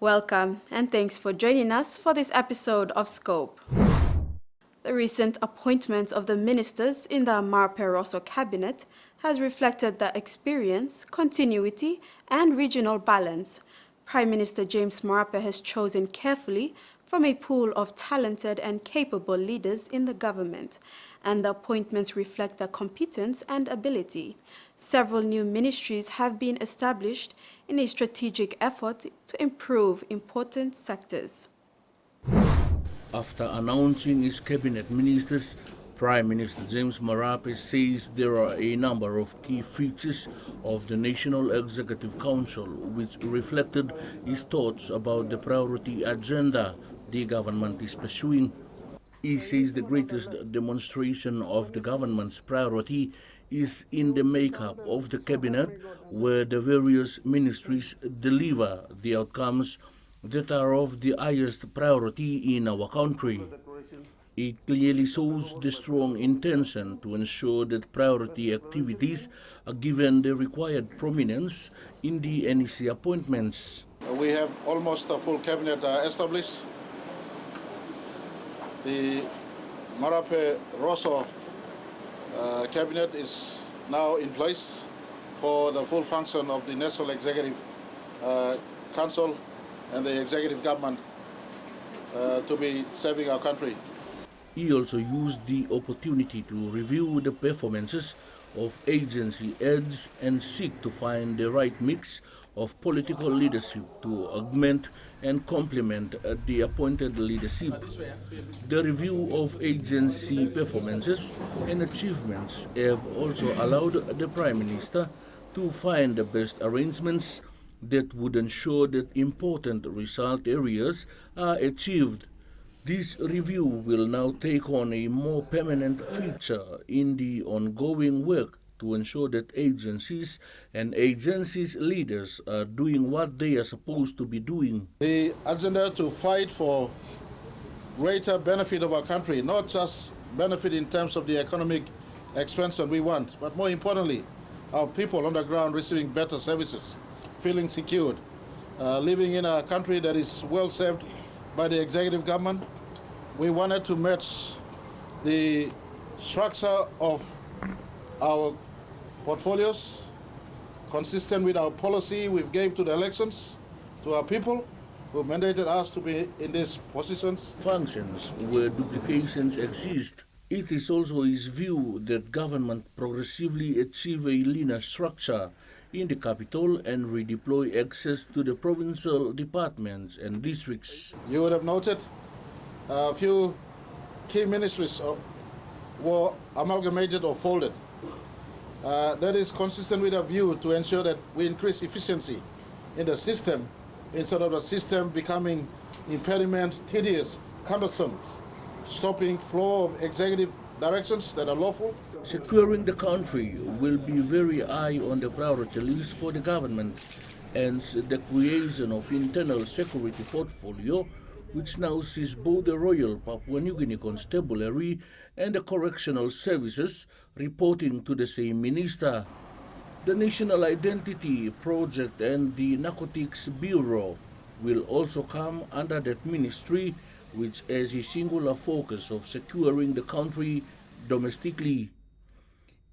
Welcome, and thanks for joining us for this episode of Scope. The recent appointment of the ministers in the Marape-Rosso Cabinet has reflected the experience, continuity, and regional balance. Prime Minister James Marape has chosen carefully from a pool of talented and capable leaders in the government, and the appointments reflect their competence and ability. Several new ministries have been established in a strategic effort to improve important sectors. After announcing his cabinet ministers, Prime Minister James Marape says there are a number of key features of the National Executive Council which reflected his thoughts about the priority agenda the government is pursuing. He says the greatest demonstration of the government's priority is in the makeup of the cabinet, where the various ministries deliver the outcomes that are of the highest priority in our country. It clearly shows the strong intention to ensure that priority activities are given the required prominence in the NEC appointments. We have almost a full cabinet established. The Marape-Rosso Cabinet is now in place for the full function of the National Executive Council and the executive government to be serving our country. He also used the opportunity to review the performances of agency heads and seek to find the right mix of political leadership to augment and complement the appointed leadership. The review of agency performances and achievements have also allowed the Prime Minister to find the best arrangements that would ensure that important result areas are achieved. This review will now take on a more permanent feature in the ongoing work to ensure that agencies and agencies' leaders are doing what they are supposed to be doing. The agenda to fight for greater benefit of our country, not just benefit in terms of the economic expansion we want, but more importantly, our people on the ground receiving better services, feeling secured, living in a country that is well served by the executive government. We wanted to match the structure of our portfolios consistent with our policy we gave to the elections, to our people who mandated us to be in these positions. Functions where duplications exist. It is also his view that government progressively achieve a leaner structure in the capital and redeploy access to the provincial departments and districts. You would have noted a few key ministries were amalgamated or folded. That is consistent with our view to ensure that we increase efficiency in the system instead of the system becoming impediment, tedious, cumbersome, stopping flow of executive directions that are lawful. Securing the country will be very high on the priority list for the government, and the creation of internal security portfolio, which now sees both the Royal Papua New Guinea Constabulary and the Correctional Services reporting to the same minister. The National Identity Project and the Narcotics Bureau will also come under that ministry, which has a singular focus of securing the country domestically.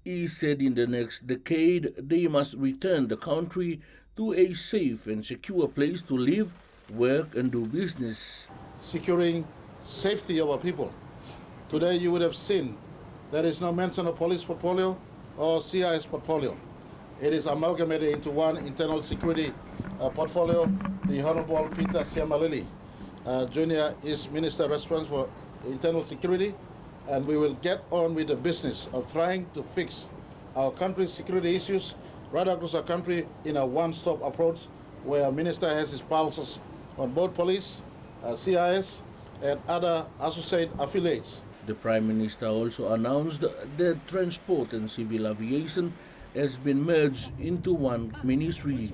He said in the next decade they must return the country to a safe and secure place to live, work and do business. Securing safety of our people. Today you would have seen there is no mention of police portfolio or CIS portfolio. It is amalgamated into one internal security portfolio. The Honorable Peter Siamalili Jr. is Minister responsible for internal security, and we will get on with the business of trying to fix our country's security issues right across our country in a one-stop approach where our minister has his pulses on both police, CIS, and other associate affiliates. The Prime Minister also announced that transport and civil aviation has been merged into one ministry.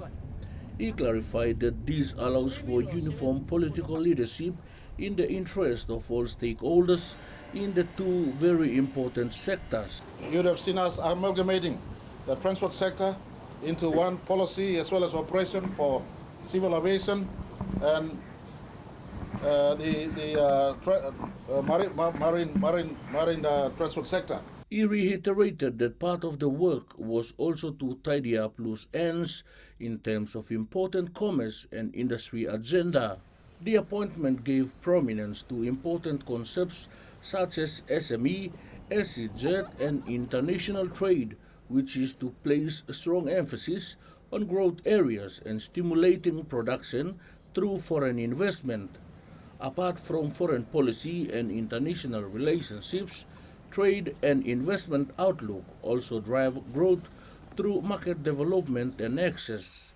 He clarified that this allows for uniform political leadership in the interest of all stakeholders in the two very important sectors. You would have seen us amalgamating the transport sector into one policy as well as operation for civil aviation and marine transport sector. He reiterated that part of the work was also to tidy up loose ends in terms of important commerce and industry agenda. The appointment gave prominence to important concepts such as SME, SEZ, and international trade, which is to place a strong emphasis on growth areas and stimulating production through foreign investment. Apart from foreign policy and international relationships, trade and investment outlook also drive growth through market development and access.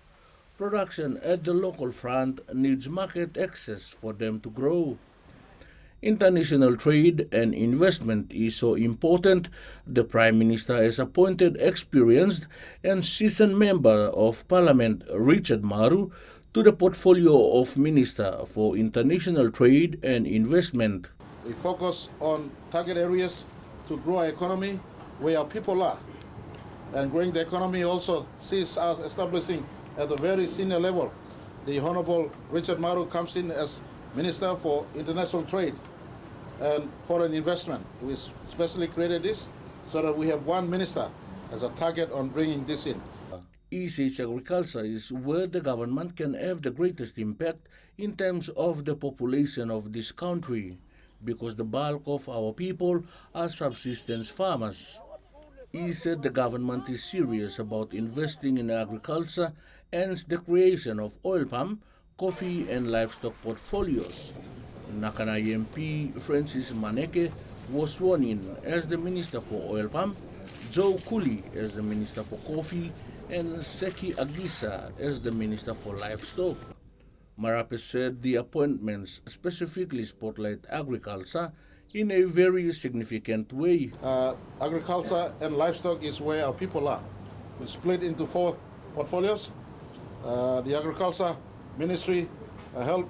Production at the local front needs market access for them to grow. International trade and investment is so important, the Prime Minister has appointed experienced and seasoned Member of Parliament Richard Maru to the portfolio of Minister for International Trade and Investment. We focus on target areas to grow our economy where our people are. And growing the economy also sees us establishing at a very senior level. The Honorable Richard Maru comes in as Minister for International Trade and Foreign Investment. We specially created this so that we have one minister as a target on bringing this in. He says agriculture is where the government can have the greatest impact in terms of the population of this country, because the bulk of our people are subsistence farmers. He said the government is serious about investing in agriculture and the creation of oil palm, coffee and livestock portfolios. Nakana MP Francis Maneke was sworn in as the Minister for Oil Palm, Joe Cooley as the Minister for Coffee, and Seki Agisa as the Minister for Livestock. Marape said the appointments specifically spotlight agriculture in a very significant way. Agriculture and livestock is where our people are. We split into 4 portfolios. The Agriculture Ministry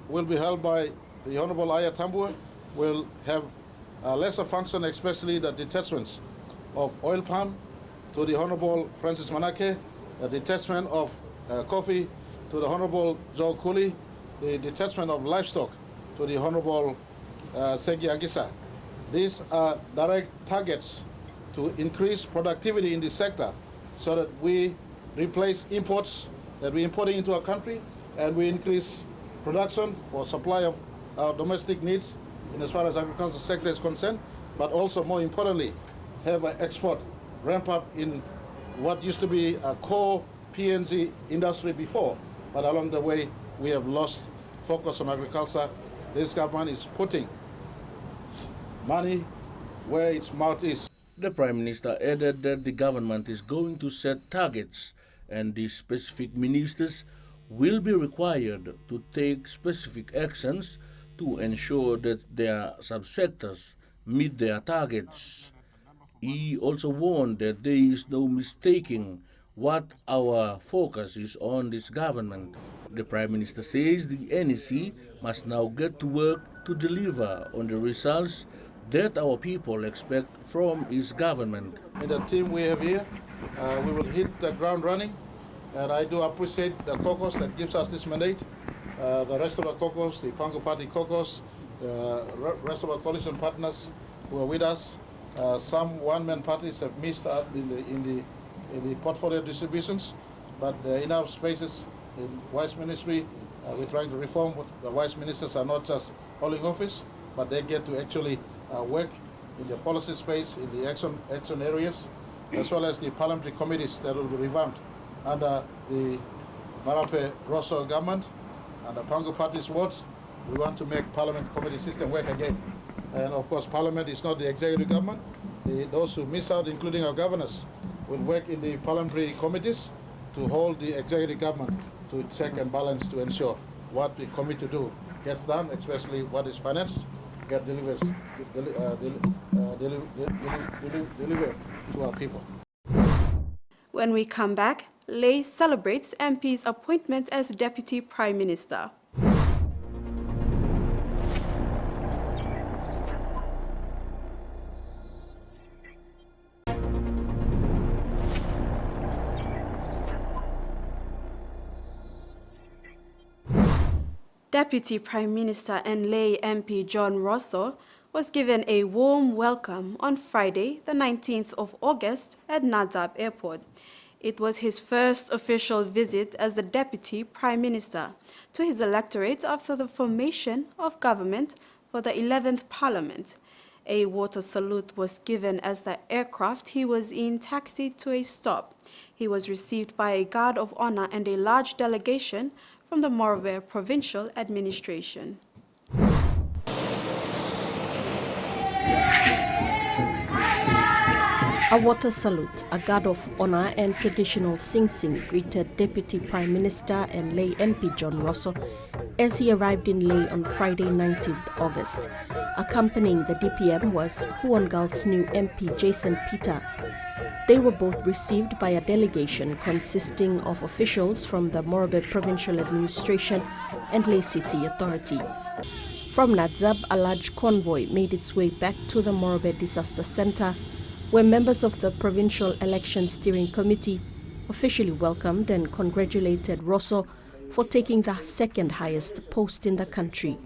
will be held by the Honorable Aya Tambua, will have a lesser function, especially the detachments of oil palm to the Honorable Francis Manake, the detachment of coffee to the Honorable Joe Cooley, the detachment of livestock to the Honorable Segi Agisa. These are direct targets to increase productivity in this sector so that we replace imports that we're importing into our country, and we increase production for supply of our domestic needs in as far as agricultural sector is concerned, but also more importantly, have an export ramp up in what used to be a core PNG industry before, but along the way we have lost focus on agriculture. This government is putting money where its mouth is. The Prime Minister added that the government is going to set targets and the specific ministers will be required to take specific actions to ensure that their subsectors meet their targets. He also warned that there is no mistaking what our focus is on this government. The Prime Minister says the NEC must now get to work to deliver on the results that our people expect from his government. In the team we have here, we will hit the ground running, and I do appreciate the caucus that gives us this mandate. The rest of the caucus, the Pangu Party caucus, the rest of our coalition partners who are with us. Some one-man parties have missed out in the portfolio distributions, but there are enough spaces in Vice Ministry. We're trying to reform. The Vice Ministers are not just holding office, but they get to actually work in the policy space, in the action areas, as well as the parliamentary committees that will be revamped under the Marape-Rosso government and the Pangu Party's wards. We want to make parliament committee system work again. And of course, parliament is not the executive government. Those who miss out, including our governors, will work in the parliamentary committees to hold the executive government to check and balance to ensure what we commit to do gets done, especially what is financed, get delivered to our people. When we come back, Lae celebrates MP's appointment as Deputy Prime Minister. Deputy Prime Minister In Lae MP John Rosso was given a warm welcome on Friday, the 19th of August at Nadzab Airport. It was his first official visit as the Deputy Prime Minister to his electorate after the formation of government for the 11th Parliament. A water salute was given as the aircraft he was in taxied to a stop. He was received by a guard of honor and a large delegation from the Morobe Provincial Administration. A water salute, a guard of honor and traditional sing-sing greeted Deputy Prime Minister and Lae MP John Rosso as he arrived in Lae on Friday 19th August. Accompanying the DPM was Huongal's new MP Jason Peter. They were both received by a delegation consisting of officials from the Morobe Provincial Administration and Lae City Authority. From Nadzab, a large convoy made its way back to the Morobe Disaster Center, where members of the Provincial Election Steering Committee officially welcomed and congratulated Rosso for taking the second highest post in the country.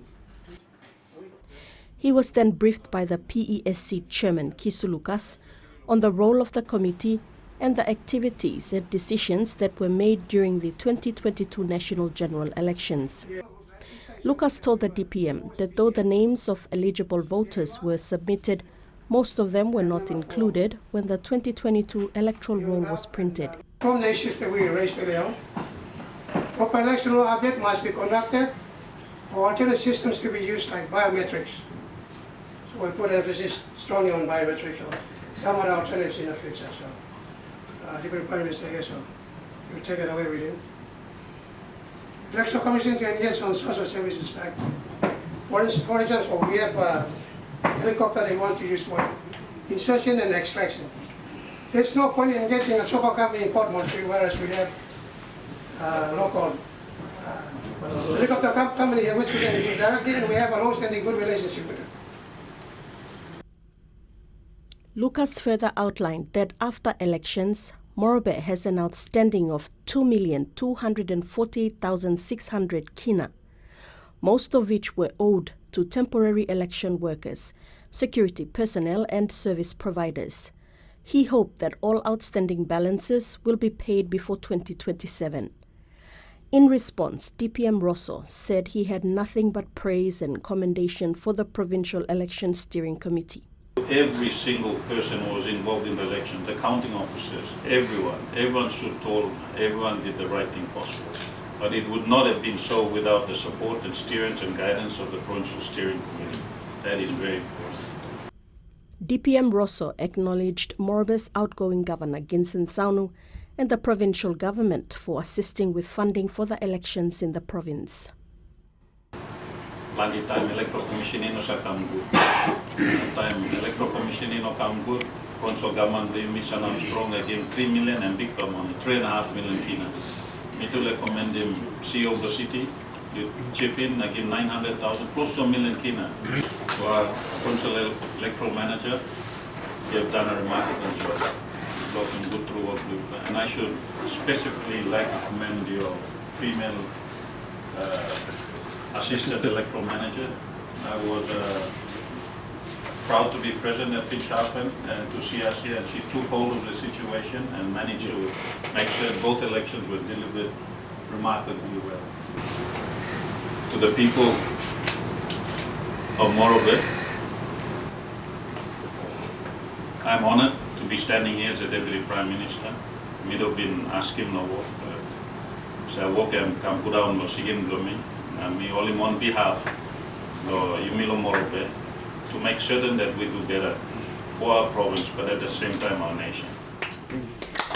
He was then briefed by the PESC Chairman Kisu Lucas on the role of the committee and the activities and decisions that were made during the 2022 national general elections. Lucas told the DPM that though the names of eligible voters were submitted, most of them were not included when the 2022 electoral roll was printed. From the issues that we raised earlier, proper election law update must be conducted or alternate systems to be used like biometrics. So we put emphasis strongly on biometrics or some other alternatives in the future. So Deputy Prime Minister here, so you take it away with him. Election Commission to engage on social services like, for example, we have helicopter they want to use for insertion and extraction. There's no point in getting a chopper company in Port Moresby, whereas we have local helicopter company here which we can do directly, and we have a long-standing good relationship with them. Lucas further outlined that after elections, Morobe has an outstanding of 2,248,600 kina, most of which were owed to temporary election workers, security personnel and service providers. He hoped that all outstanding balances will be paid before 2027. In response, DPM Rosso said he had nothing but praise and commendation for the Provincial Election Steering Committee. Every single person who was involved in the election, the counting officers, everyone stood tall, everyone did the right thing possible. But it would not have been so without the support and steering and guidance of the Provincial Steering Committee. That is very important. DPM Rosso acknowledged Morobe's outgoing Governor Ginson Saunu and the provincial government for assisting with funding for the elections in the province. Lagi time electoral commission ino sa come good. Time electoral commission ino come good. Provincial government they mission strong again 3 million and big money, 3.5 million kina. Me to recommend him CEO of the city, you chip in, I give 900,000, close to a million kina. To our provincial electoral manager, you have done a remarkable job. Looking good through what we've done. And I should specifically like to commend your female assistant electoral manager. I was proud to be present at which happened and to see us here, and she took hold of the situation and managed to make sure both elections were delivered remarkably well. To the people of Morobe, I'm honored to be standing here as a Deputy Prime Minister. I've been asking no work. So I work and come put down no sigin blooming. Me only on behalf of Yumilo Morobe to make certain that we do better for our province, but at the same time our nation.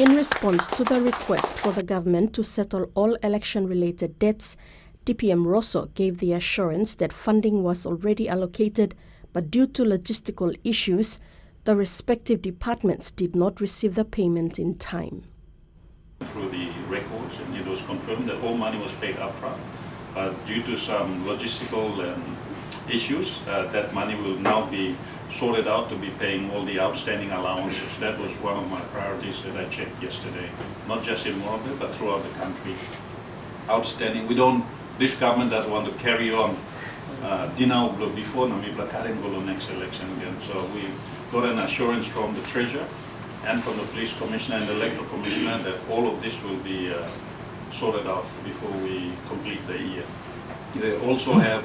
In response to the request for the government to settle all election-related debts, DPM Rosso gave the assurance that funding was already allocated, but due to logistical issues, the respective departments did not receive the payment in time. Through the records, and it was confirmed that all money was paid upfront, but due to some logistical issues, that money will now be sorted out to be paying all the outstanding allowances. That was one of my priorities that I checked yesterday, not just in Morobe, but throughout the country. Outstanding. We don't this government doesn't want to carry on Dinaublo before Namibla Karengolo next election again. So we got an assurance from the Treasurer and from the Police Commissioner and the Electoral Commissioner that all of this will be sorted out before we complete the year. They also have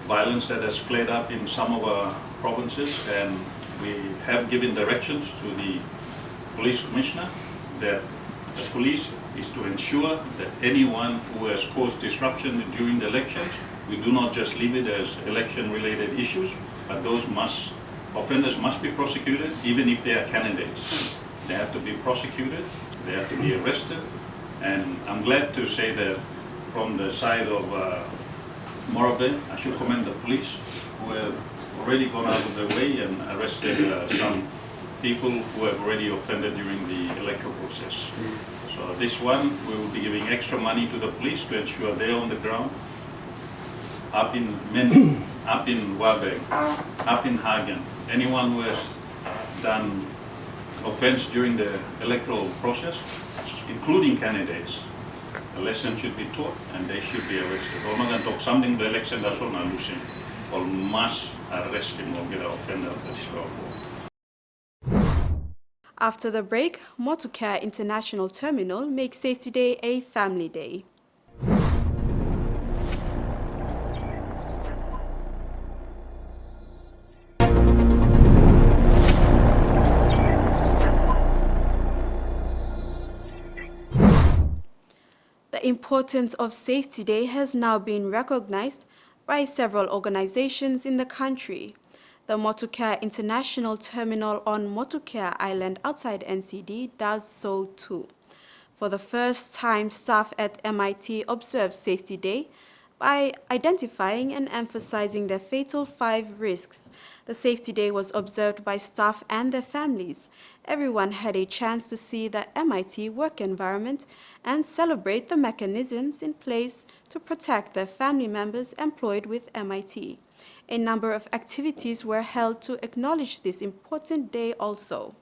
violence that has flared up in some of our provinces, and we have given directions to the Police Commissioner that the police is to ensure that anyone who has caused disruption during the elections, we do not just leave it as election-related issues, but those offenders must be prosecuted, even if they are candidates. They have to be prosecuted, they have to be arrested, and I'm glad to say that from the side of Morobe, I should commend the police who have already gone out of their way and arrested some people who have already offended during the electoral process. So this one, we will be giving extra money to the police to ensure they're on the ground, up in Mendi, up in Wabeg, up in Hagen. Anyone who has done offense during the electoral process, including candidates, a lesson should be taught and they should be arrested. Or not talk something the election does not losing, or must arrest him or get an offender of this law. After the break, Motuka International Terminal makes Safety Day a family day. The importance of Safety Day has now been recognized by several organizations in the country. The Motuka International Terminal on Motuka Island outside NCD does so too. For the first time, staff at MIT observed Safety Day by identifying and emphasizing the fatal 5 risks. The Safety Day was observed by staff and their families. Everyone had a chance to see the MIT work environment and celebrate the mechanisms in place to protect their family members employed with MIT. A number of activities were held to acknowledge this important day also.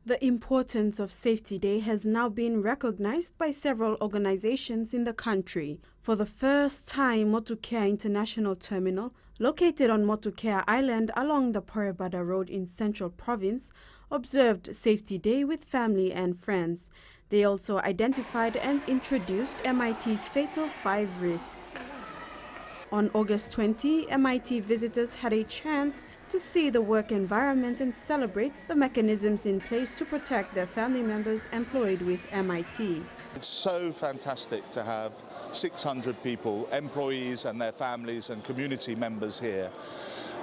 The importance of Safety Day has now been recognized by several organizations in the country. For the first time, Motuka International Terminal, located on Motuka Island along the Porebada Road in Central Province, observed Safety Day with family and friends. They also identified and introduced MIT's fatal 5 risks. On August 20, MIT visitors had a chance to see the work environment and celebrate the mechanisms in place to protect their family members employed with MIT. It's so fantastic to have 600 people, employees and their families and community members here.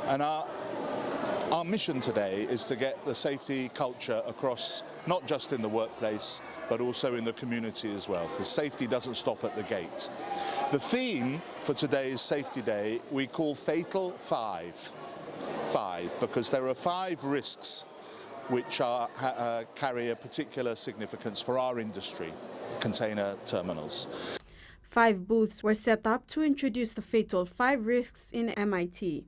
And our mission today is to get the safety culture across, not just in the workplace, but also in the community as well, because safety doesn't stop at the gate. The theme for today's Safety Day we call Fatal 5. 5, because there are 5 risks which carry a particular significance for our industry, container terminals. 5 booths were set up to introduce the fatal 5 risks in MIT.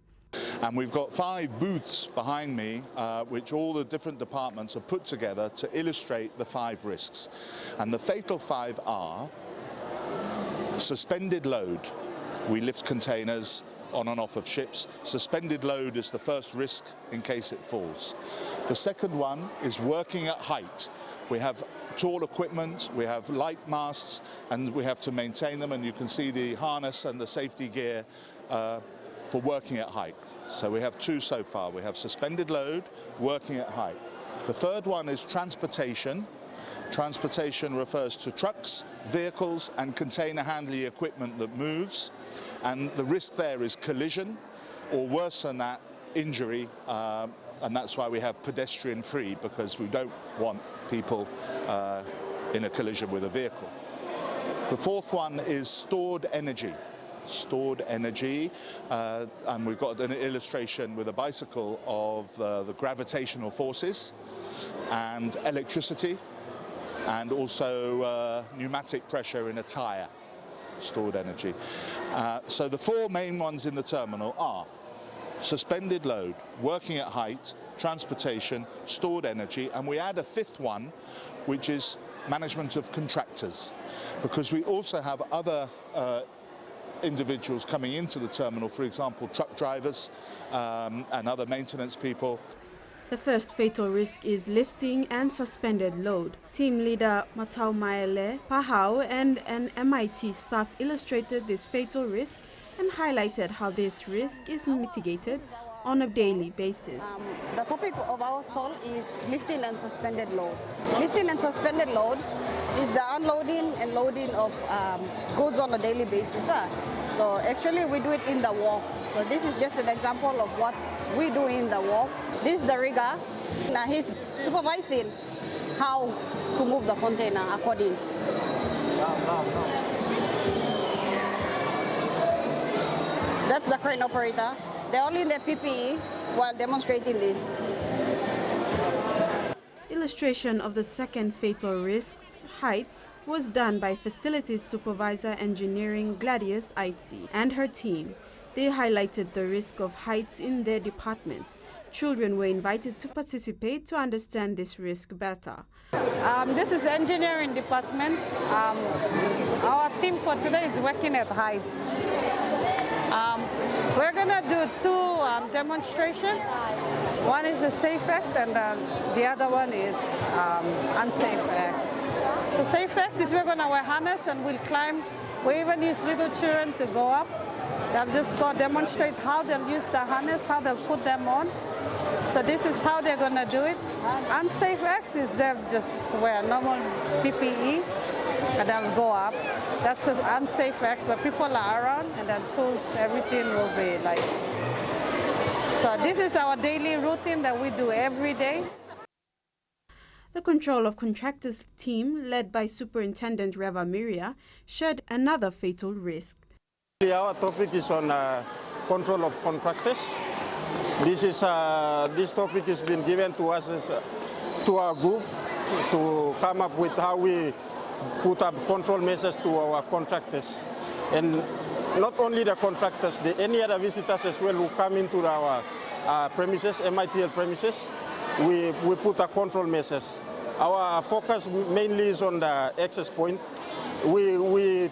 And we've got 5 booths behind me, which all the different departments have put together to illustrate the 5 risks. And the fatal 5 are suspended load. We lift containers on and off of ships. Suspended load is the first risk in case it falls. The second one is working at height. We have tall equipment, we have light masts, and we have to maintain them, and you can see the harness and the safety gear for working at height. So we have 2 so far. We have suspended load, working at height. The third one is transportation. Transportation refers to trucks, vehicles and container handling equipment that moves, and the risk there is collision, or worse than that, injury, and that's why we have pedestrian free, because we don't want people in a collision with a vehicle. The fourth one is stored energy. Stored energy, and we've got an illustration with a bicycle of the gravitational forces and electricity, and also pneumatic pressure in a tyre, stored energy. So the 4 main ones in the terminal are suspended load, working at height, transportation, stored energy, and we add a 5th one, which is management of contractors, because we also have other individuals coming into the terminal, for example, truck drivers and other maintenance people. The first fatal risk is lifting and suspended load. Team leader Matau Maele Pahau and an MIT staff illustrated this fatal risk and highlighted how this risk is mitigated on a daily basis. The topic of our stall is lifting and suspended load. Lifting and suspended load is the unloading and loading of goods on a daily basis. So actually we do it in the wharf. So this is just an example of what we do in the wharf. This is the rigger. Now he's supervising how to move the container according. That's the crane operator. They're all in their PPE while demonstrating this. Illustration of the second fatal risks, heights, was done by Facilities Supervisor Engineering Gladius Aitzi and her team. They highlighted the risk of heights in their department. Children were invited to participate to understand this risk better. This is the engineering department. Our team for today is working at heights. We're going to do two demonstrations. One is the safe act and the other one is unsafe act. So safe act is we're going to wear harness and we'll climb. We even use little children to go up. They'll just go demonstrate how they'll use the harness, how they'll put them on. So this is how they're going to do it. Unsafe act is they'll just wear normal PPE and they'll go up. That's an unsafe act where people are around and then tools, everything will be like. So this is our daily routine that we do every day. The Control of Contractors team, led by Superintendent Reva Miria, shared another fatal risk. Our topic is on control of contractors. This topic has been given to us to our group to come up with how we put up control measures to our contractors. And not only the contractors, any other visitors as well who come into our premises, MITL premises, we put a control measures. Our focus mainly is on the access point. We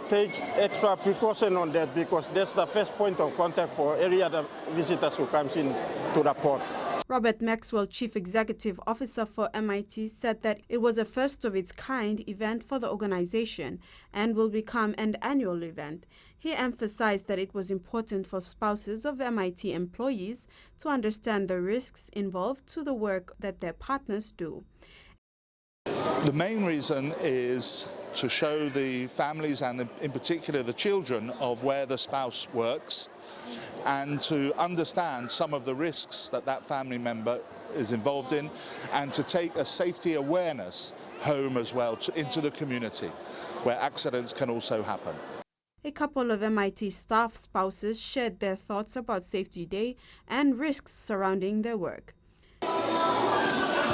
take extra precaution on that because that's the first point of contact for any other visitors who comes in to the port. Robert Maxwell, Chief Executive Officer for MIT, said that it was a first-of-its-kind event for the organization and will become an annual event. He emphasized that it was important for spouses of MIT employees to understand the risks involved to the work that their partners do. The main reason is to show the families and in particular the children of where the spouse works and to understand some of the risks that that family member is involved in and to take a safety awareness home as well into the community where accidents can also happen. A couple of MIT staff spouses shared their thoughts about Safety Day and risks surrounding their work.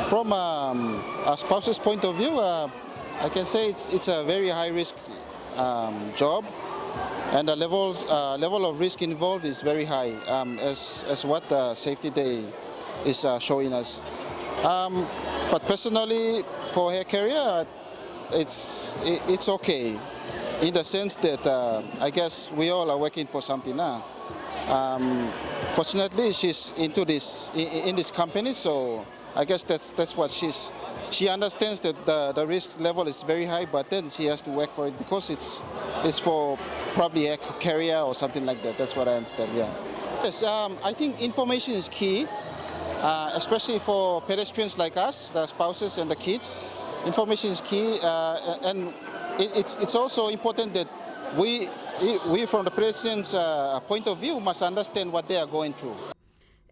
From a spouse's point of view, I can say it's a very high-risk job, and the level of risk involved is very high, as what the Safety Day is showing us. But personally, for her career, it's okay, in the sense that I guess we all are working for something now. Fortunately, she's into this in this company, so I guess that's what she understands that the risk level is very high, but then she has to work for it because it's for probably a career or something like that. That's what I understand. Yeah. Yes, I think information is key, especially for pedestrians like us, the spouses and the kids. Information is key, and it's also important that we from the president's point of view must understand what they are going through.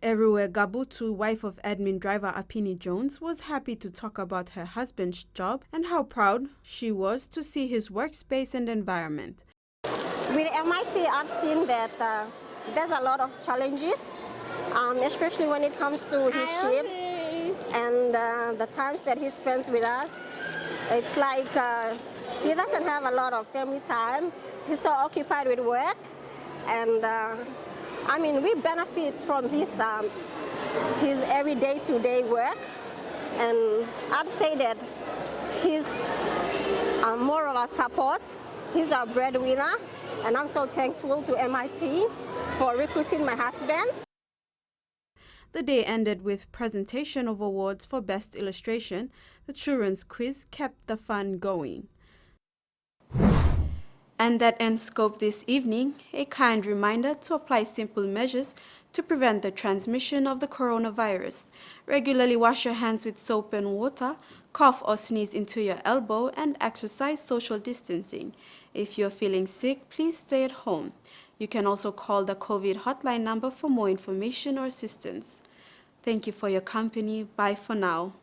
Eruwe Gabutu, wife of admin driver Apini Jones, was happy to talk about her husband's job and how proud she was to see his workspace and environment. With MIT, I've seen that there's a lot of challenges, especially when it comes to his shifts and the times that he spends with us. It's like he doesn't have a lot of family time. He's so occupied with work, and I mean, we benefit from his every day-to-day work, and I'd say that his moral support. He's our breadwinner, and I'm so thankful to MIT for recruiting my husband. The day ended with presentation of awards for Best Illustration. The children's quiz kept the fun going. And that ends Scope this evening. A kind reminder to apply simple measures to prevent the transmission of the coronavirus. Regularly wash your hands with soap and water, cough or sneeze into your elbow, and exercise social distancing. If you're feeling sick, please stay at home. You can also call the COVID hotline number for more information or assistance. Thank you for your company. Bye for now.